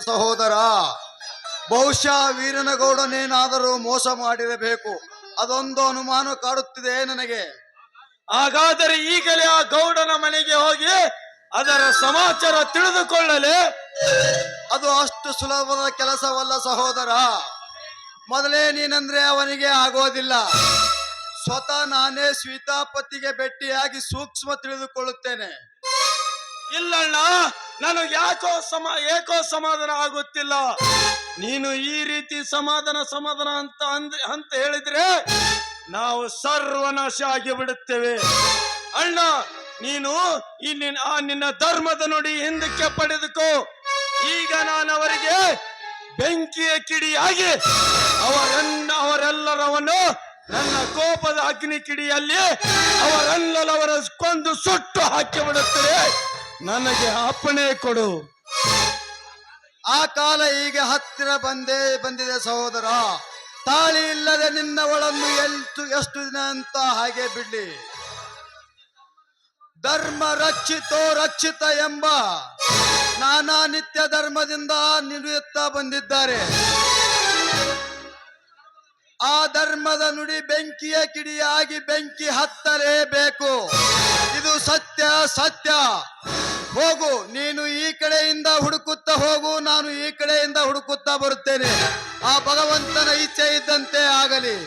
ಸಹೋದರ, ಬಹುಶಃ ವೀರನಗೌಡನೇನಾದರೂ ಮೋಸ ಮಾಡಿರಬೇಕು. ಅದೊಂದು ಅನುಮಾನ ಕಾಡುತ್ತಿದೆ ನನಗೆ. ಹಾಗಾದರೆ ಈಗಲೇ ಆ ಗೌಡನ ಮನೆಗೆ ಹೋಗಿ ಅದರ ಸಮಾಚಾರ ತಿಳಿದುಕೊಳ್ಳಲೆ. ಅದು ಅಷ್ಟು ಸುಲಭದ ಕೆಲಸವಲ್ಲ ಸಹೋದರ. ಮೊದಲೇ ನೀನಂದ್ರೆ ಅವನಿಗೆ ಆಗೋದಿಲ್ಲ. ಸ್ವತಃ ನಾನೇ ಸೀತಾಪತಿಗೆ ಭೇಟಿಯಾಗಿ ಸೂಕ್ಷ್ಮ ತಿಳಿದುಕೊಳ್ಳುತ್ತೇನೆ. ಇಲ್ಲಣ್ಣ, ನನಗೆ ಏಕೋ ಸಮಾಧಾನ ಆಗುತ್ತಿಲ್ಲ. ನೀನು ಈ ರೀತಿ ಸಮಾಧಾನ ಅಂತ ಹೇಳಿದ್ರೆ ನಾವು ಸರ್ವನಾಶ ಆಗಿ ಬಿಡುತ್ತೇವೆ. ಅಣ್ಣ, ನೀನು ನಿನ್ನ ಧರ್ಮದ ನುಡಿ ಹಿಂದಕ್ಕೆ ಪಡೆದುಕೋ. ಈಗ ನಾನು ಅವರಿಗೆ ಬೆಂಕಿಯ ಕಿಡಿಯಾಗಿ ಅವರೆಲ್ಲರವನ್ನು ನನ್ನ ಕೋಪದ ಅಗ್ನಿ ಕಿಡಿಯಲ್ಲಿ ಅವರೆಲ್ಲರವರ ಕೊಂದು ಸುಟ್ಟು ಹಾಕಿ ಬಿಡುತ್ತೇವೆ. ನನಗೆ ಅಪ್ಪಣೆ ಕೊಡು. ಆ ಕಾಲ ಈಗ ಹತ್ತಿರ ಬಂದಿದೆ ಸಹೋದರ. ತಾಳಿ ಇಲ್ಲದೆ ನಿನ್ನವಳನ್ನು ಎಷ್ಟು ದಿನ ಅಂತ ಹಾಗೆ ಬಿಡ್ಲಿ. ಧರ್ಮ ರಕ್ಷಿತ ಎಂಬ ನಾನಾ ನಿತ್ಯ ಧರ್ಮದಿಂದ ನುಡಿಯುತ್ತಾ ಬಂದಿದ್ದಾರೆ. ಆ ಧರ್ಮದ ನುಡಿ ಬೆಂಕಿಯ ಕಿಡಿಯಾಗಿ ಬೆಂಕಿ ಹತ್ತಲೇಬೇಕು. ಇದು ಸತ್ಯ. ಹೋಗು, ನೀನು ಈ ಕಡೆಯಿಂದ ಹುಡುಕುತ್ತಾ ಹೋಗು, ನಾನು ಈ ಕಡೆಯಿಂದ ಹುಡುಕುತ್ತಾ ಬರುತ್ತೇನೆ. ಆ ಭಗವಂತನ ಇಚ್ಛೆ ಇದ್ದಂತೆ ಆಗಲಿ.